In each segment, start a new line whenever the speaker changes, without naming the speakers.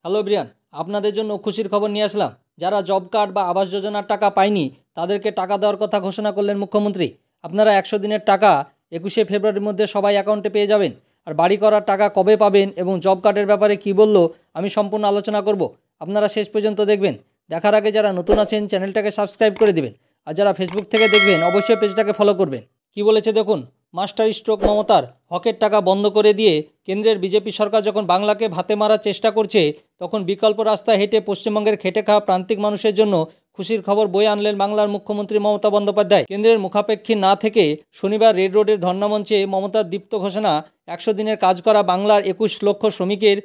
Hello Brian, আপনাদের জন্য খুশির খবর নিয়ে আসলাম। যারা জব কার্ড বা আবাস যোজনার টাকা পায়নি তাদেরকে টাকা দেওয়ার কথা ঘোষণা করলেন মুখ্যমন্ত্রী। আপনারা 100 দিনের টাকা 21শে ফেব্রুয়ারির মধ্যে সবাই অ্যাকাউন্টে পেয়ে যাবেন। আর বাড়ি করার টাকা কবে পাবেন এবং জব কার্ডের ব্যাপারে কি বলল আমি সম্পূর্ণ আলোচনা করব। আপনারা শেষ পর্যন্ত দেখবেন। দেখার আগে যারা নতুন আছেন চ্যানেলটাকে সাবস্ক্রাইব করে দিবেন, আর যারা ফেসবুক থেকে দেখবেন অবশ্যই পেজটাকে ফলো করবেন। কি বলেছে দেখুন, মাস্টার স্ট্রোক মমতার হকের টাকা বন্ধ করে দিয়ে কেন্দ্রের বিজেপি সরকার যখন বাংলাকে ভাতে মারার চেষ্টা করছে, তখন বিকল্প রাস্তা হেঁটে পশ্চিমবঙ্গের খেটে খাওয়া প্রান্তিক মানুষের জন্য খুশির খবর বয়ে আনলেন বাংলার মুখ্যমন্ত্রী মমতা বন্দ্যোপাধ্যায়। কেন্দ্রের মুখাপেক্ষী না থেকে শনিবার রেড রোডের ধর্নামঞ্চে মমতার দীপ্ত ঘোষণা, 100 দিনের কাজ করা বাংলার 21 লক্ষ শ্রমিকের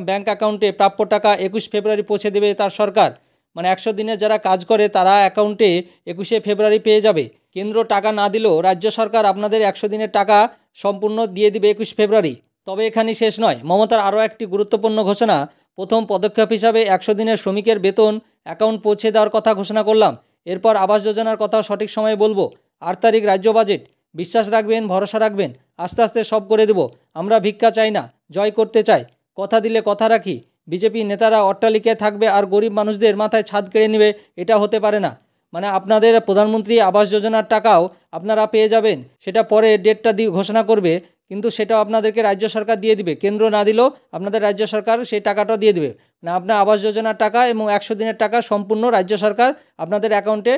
ব্যাংক অ্যাকাউন্টে প্রাপ্য টাকা 21 ফেব্রুয়ারি পৌঁছে দেবে তার সরকার। মানে 100 দিনে যারা কাজ করে তারা অ্যাকাউন্টে 21শে ফেব্রুয়ারি পেয়ে যাবে। কেন্দ্র টাকা না দিলেও রাজ্য সরকার আপনাদের 100 দিনের টাকা সম্পূর্ণ দিয়ে দিবে 21 ফেব্রুয়ারি। তবে এখানেই শেষ নয়, মমতার আরও একটি গুরুত্বপূর্ণ ঘোষণা। প্রথম পদক্ষেপ হিসাবে 100 দিনের শ্রমিকের বেতন অ্যাকাউন্ট পৌঁছে দেওয়ার কথা ঘোষণা করলাম। এরপর আবাস যোজনার কথা সঠিক সময়ে বলবো। 8 তারিখ রাজ্য বাজেট। বিশ্বাস রাখবেন, ভরসা রাখবেন, আস্তে আস্তে সব করে দেব। আমরা ভিক্ষা চাই না, জয় করতে চাই। কথা দিলে কথা রাখি। বিজেপি নেতারা অট্টালিকায় থাকবে আর গরিব মানুষদের মাথায় ছাদ কেড়ে নেবে, এটা হতে পারে না। মানে আপনাদের প্রধানমন্ত্রী আবাস যোজনার টাকাও আপনারা পেয়ে যাবেন, সেটা পরে ডেটটা দিয়ে ঘোষণা করবে, কিন্তু সেটাও আপনাদেরকে রাজ্য সরকার দিয়ে দিবে। কেন্দ্র না দিলেও আপনাদের রাজ্য সরকার সেই টাকাটাও দিয়ে দিবে। মানে আপনার আবাস যোজনার টাকা এবং 100 দিনের টাকা সম্পূর্ণ রাজ্য সরকার আপনাদের অ্যাকাউন্টে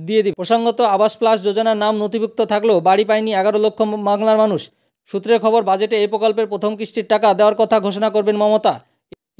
দিয়ে দিবে। প্রসঙ্গত, আবাস প্লাস যোজনার নাম নথিভুক্ত থাকলেও বাড়ি পায়নি 11 লক্ষ বাংলার মানুষ। সূত্রের খবর, বাজেটে এই প্রকল্পের প্রথম কিস্তির টাকা দেওয়ার কথা ঘোষণা করবেন মমতা।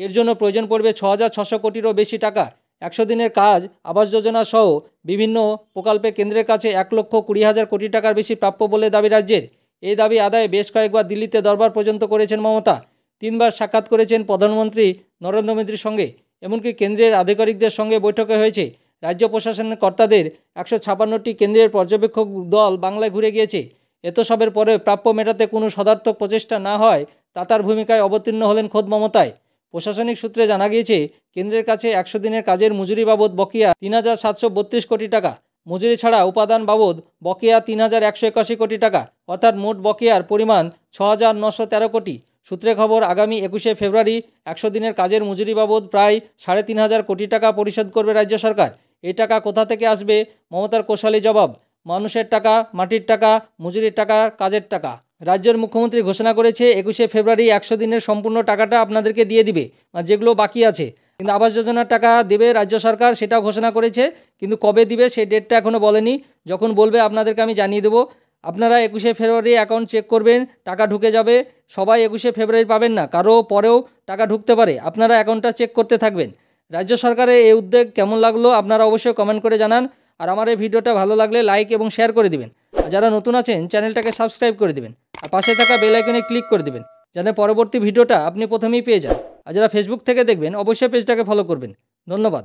এর জন্য প্রয়োজন পড়বে 6,600 কোটিরও বেশি টাকা। 100 দিনের কাজ, আবাস যোজনা সহ বিভিন্ন প্রকল্পে কেন্দ্রের কাছে 1,20,000 কোটি টাকার বেশি প্রাপ্য বলে দাবি রাজ্যের। এই দাবি আদায়ে বেশ কয়েকবার দিল্লিতে দরবার পর্যন্ত করেছেন মমতা। 3বার সাক্ষাৎ করেছেন প্রধানমন্ত্রী নরেন্দ্র মোদীর সঙ্গে। এমনকি কেন্দ্রের আধিকারিকদের সঙ্গে বৈঠকে হয়েছে। রাজ্য প্রশাসনের কর্তাদের 156টি কেন্দ্রের পর্যবেক্ষক দল বাংলায় ঘুরে গিয়েছে। এত সবের পরে প্রাপ্য মেটাতে কোনো সদার্থক প্রচেষ্টা না হয় তাতার ভূমিকায় অবতীর্ণ হলেন খোদ মমতায়। প্রশাসনিক সূত্রে জানা গিয়েছে, কেন্দ্রের কাছে 100 দিনের কাজের মজুরি বাবদ বকেয়া 3,732 কোটি টাকা, মজুরি ছাড়া উপাদান বাবদ বকেয়া 3,181 কোটি টাকা, অর্থাৎ মোট বকেয়ার পরিমাণ 6,913 কোটি। সূত্রে খবর, আগামী 21শে ফেব্রুয়ারি 100 দিনের কাজের মজুরি বাবদ প্রায় 3,500 কোটি টাকা পরিশোধ করবে রাজ্য সরকার। এই টাকা কোথা থেকে আসবে? মমতার কৌশলী জবাব, মানুষের টাকা, মাটির টাকা, মজুরির টাকা, কাজের টাকা। রাজ্যের মুখ্যমন্ত্রী ঘোষণা করেছে 21শে ফেব্রুয়ারি 100 দিনের সম্পূর্ণ টাকাটা আপনাদেরকে দিয়ে দিবে, আর যেগুলো বাকি আছে। কিন্তু আবাস যোজনার টাকা দেবে রাজ্য সরকার, সেটাও ঘোষণা করেছে, কিন্তু কবে দিবে সেই ডেটটা এখনও বলেনি। যখন বলবে আপনাদেরকে আমি জানিয়ে দেবো। আপনারা 21শে ফেব্রুয়ারি অ্যাকাউন্ট চেক করবেন, টাকা ঢুকে যাবে। সবাই 21শে ফেব্রুয়ারি পাবেন না, কারো পরেও টাকা ঢুকতে পারে। আপনারা অ্যাকাউন্টটা চেক করতে থাকবেন। রাজ্য সরকারের এই উদ্যোগ কেমন লাগলো আপনারা অবশ্যই কমেন্ট করে জানান। আর আমার এই ভিডিওটা ভালো লাগলে লাইক এবং শেয়ার করে দিবেন। আর যারা নতুন আছেন চ্যানেলটাকে সাবস্ক্রাইব করে দিবেন, আর পাশে থাকা বেল আইকনে ক্লিক করে দিবেন, যাতে পরবর্তী ভিডিওটা আপনি প্রথমেই পেয়ে যান। আর যারা ফেসবুক থেকে দেখবেন অবশ্যই পেজটাকে ফলো করবেন। ধন্যবাদ।